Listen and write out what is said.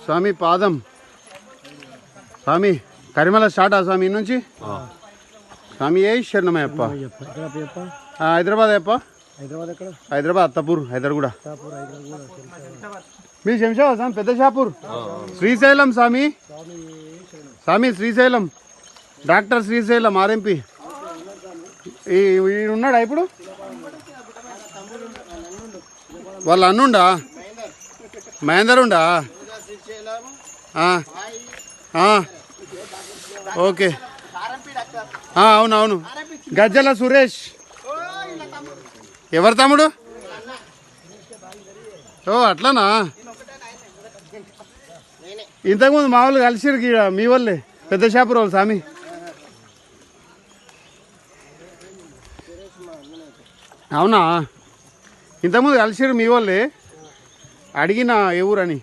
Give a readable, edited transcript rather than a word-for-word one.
స్వామి పాదం స్వామి కరిమల స్టార్టా స్వామి నుంచి స్వామి ఏ శరణమయ్యప్ప హైదరాబాద్ అయ్యప్ప హైదరాబాద్ అత్తపూర్ హైదరాబాద్ మీ శంషాబాద్ స్వామి పెద్ద షాపూర్ శ్రీశైలం స్వామి స్వామి శ్రీశైలం డాక్టర్ శ్రీశైలం ఆర్ఎంపీ ఉన్నాడా ఇప్పుడు వాళ్ళ అన్నుండా మహేందర్ ఉండా ఓకే అవునవును గజ్జల సురేష్ ఎవరు తమ్ముడు ఓ అట్లానా ఇంతకుముందు మా వాళ్ళు కలిసిరు మీ వాళ్ళే పెద్ద షాపురం వాళ్ళు స్వామి అవునా ఇంతకుముందు కలిసిరు మీ వాళ్ళే అడిగిన ఏ ఊరని